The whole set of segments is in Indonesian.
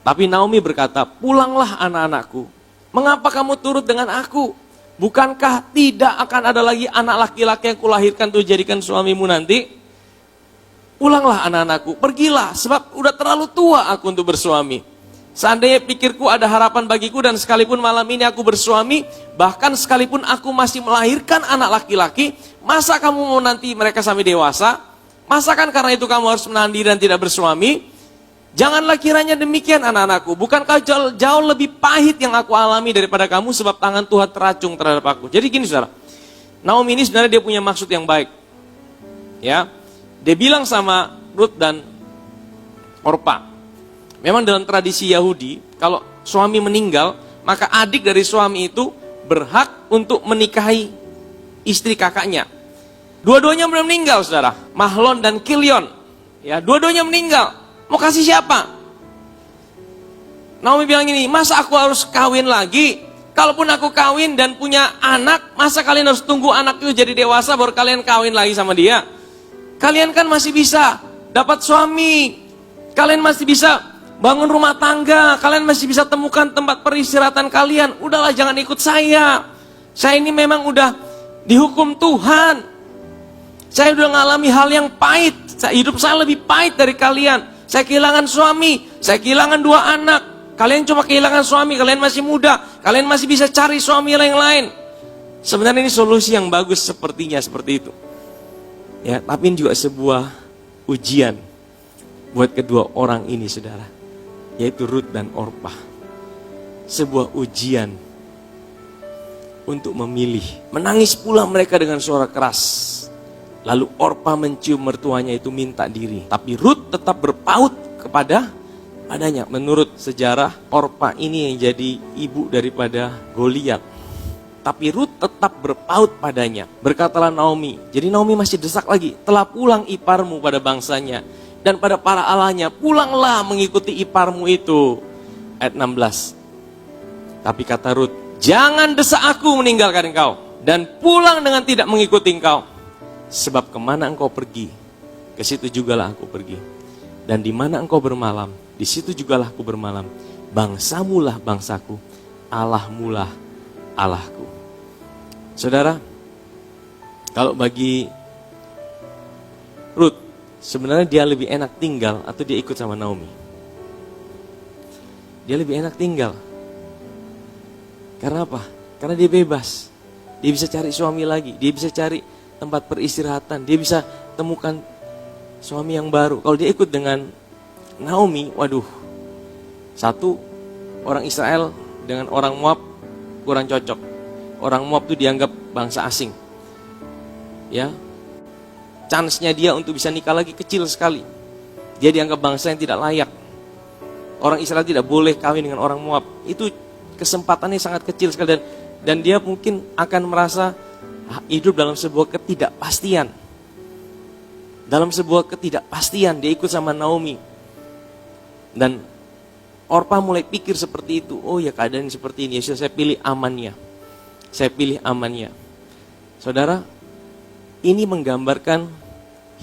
Tapi Naomi berkata, pulanglah anak-anakku. Mengapa kamu turut dengan aku? Bukankah tidak akan ada lagi anak laki-laki yang kulahirkan untuk jadikan suamimu nanti? Pulanglah anak-anakku, pergilah, sebab udah terlalu tua aku untuk bersuami. Seandainya pikirku ada harapan bagiku dan sekalipun malam ini aku bersuami, bahkan sekalipun aku masih melahirkan anak laki-laki, masa kamu mau nanti mereka sampai dewasa? Masakan karena itu kamu harus menahan diri dan tidak bersuami? Janganlah kiranya demikian anak-anakku, bukankah jauh lebih pahit yang aku alami daripada kamu sebab tangan Tuhan teracung terhadap aku. Jadi gini saudara, Naomi ini sebenarnya dia punya maksud yang baik. Ya, dia bilang sama Ruth dan Orpa, memang dalam tradisi Yahudi, kalau suami meninggal, maka adik dari suami itu berhak untuk menikahi istri kakaknya. Dua-duanya belum meninggal saudara, Mahlon dan Kilion. Ya, dua-duanya meninggal. Mau kasih siapa? Naomi bilang gini, masa aku harus kawin lagi? Kalaupun aku kawin dan punya anak, masa kalian harus tunggu anak itu jadi dewasa baru kalian kawin lagi sama dia? Kalian kan masih bisa dapat suami. Kalian masih bisa bangun rumah tangga. Kalian masih bisa temukan tempat peristirahatan kalian. Udahlah, jangan ikut saya. Saya ini memang udah dihukum Tuhan. Saya udah ngalami hal yang pahit. Hidup saya lebih pahit dari kalian. Saya kehilangan suami, saya kehilangan 2 anak. Kalian cuma kehilangan suami, kalian masih muda. Kalian masih bisa cari suami yang lain. Sebenarnya ini solusi yang bagus sepertinya seperti itu. Ya, tapi ini juga sebuah ujian buat kedua orang ini saudara. Yaitu Ruth dan Orpa. Sebuah ujian untuk memilih. Menangis pula mereka dengan suara keras. Lalu Orpa mencium mertuanya itu minta diri. Tapi Ruth tetap berpaut padanya. Menurut sejarah, Orpa ini yang jadi ibu daripada Goliat. Tapi Ruth tetap berpaut padanya. Berkatalah Naomi, jadi Naomi masih desak lagi. Telah pulang iparmu pada bangsanya dan pada para allahnya. Pulanglah mengikuti iparmu itu. Ayat 16. Tapi kata Ruth, jangan desak aku meninggalkan engkau. Dan pulang dengan tidak mengikuti engkau. Sebab kemana engkau pergi, ke situ jugalah aku pergi. Dan di mana engkau bermalam, di situ jugalah aku bermalam. Bangsamulah bangsaku, Allahmulah Allahku. Saudara, kalau bagi Ruth, sebenarnya dia lebih enak tinggal atau dia ikut sama Naomi? Dia lebih enak tinggal. Karena apa? Karena dia bebas. Dia bisa cari suami lagi, dia bisa cari tempat peristirahatan, dia bisa temukan suami yang baru. Kalau dia ikut dengan Naomi, waduh, satu, orang Israel dengan orang Moab kurang cocok. Orang Moab itu dianggap bangsa asing. Ya, chance-nya dia untuk bisa nikah lagi kecil sekali. Dia dianggap bangsa yang tidak layak. Orang Israel tidak boleh kawin dengan orang Moab. Itu kesempatannya sangat kecil sekali dan dia mungkin akan merasa hidup dalam sebuah ketidakpastian. Dalam sebuah ketidakpastian dia ikut sama Naomi. Dan Orpa mulai pikir seperti itu. Oh ya, keadaan seperti ini, ya saya pilih amannya. Saya pilih amannya. Saudara, ini menggambarkan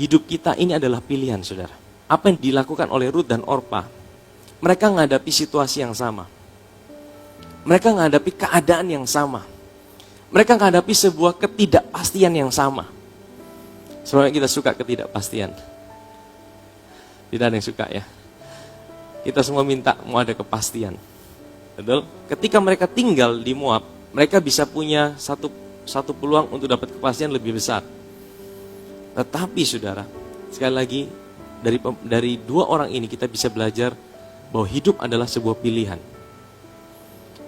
hidup kita ini adalah pilihan saudara. Apa yang dilakukan oleh Ruth dan Orpa? Mereka menghadapi situasi yang sama. Mereka menghadapi keadaan yang sama. Mereka menghadapi sebuah ketidakpastian yang sama. Sebenarnya kita suka ketidakpastian. Tidak ada yang suka ya. Kita semua minta mau ada kepastian. Betul? Ketika mereka tinggal di Moab, mereka bisa punya satu peluang untuk dapat kepastian lebih besar. Tetapi saudara, sekali lagi dari 2 orang ini kita bisa belajar bahwa hidup adalah sebuah pilihan.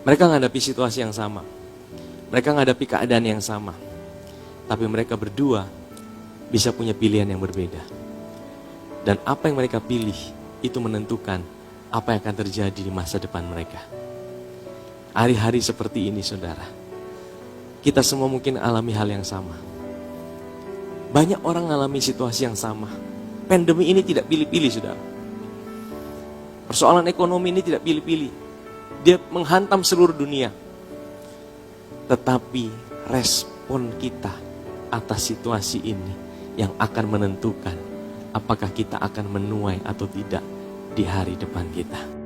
Mereka menghadapi situasi yang sama. Mereka menghadapi keadaan yang sama. Tapi mereka berdua bisa punya pilihan yang berbeda. Dan apa yang mereka pilih itu menentukan apa yang akan terjadi di masa depan mereka. Hari-hari seperti ini saudara, kita semua mungkin alami hal yang sama. Banyak orang mengalami situasi yang sama. Pandemi ini tidak pilih-pilih saudara. Persoalan ekonomi ini tidak pilih-pilih. Dia menghantam seluruh dunia. Tetapi respon kita atas situasi ini yang akan menentukan apakah kita akan menuai atau tidak di hari depan kita.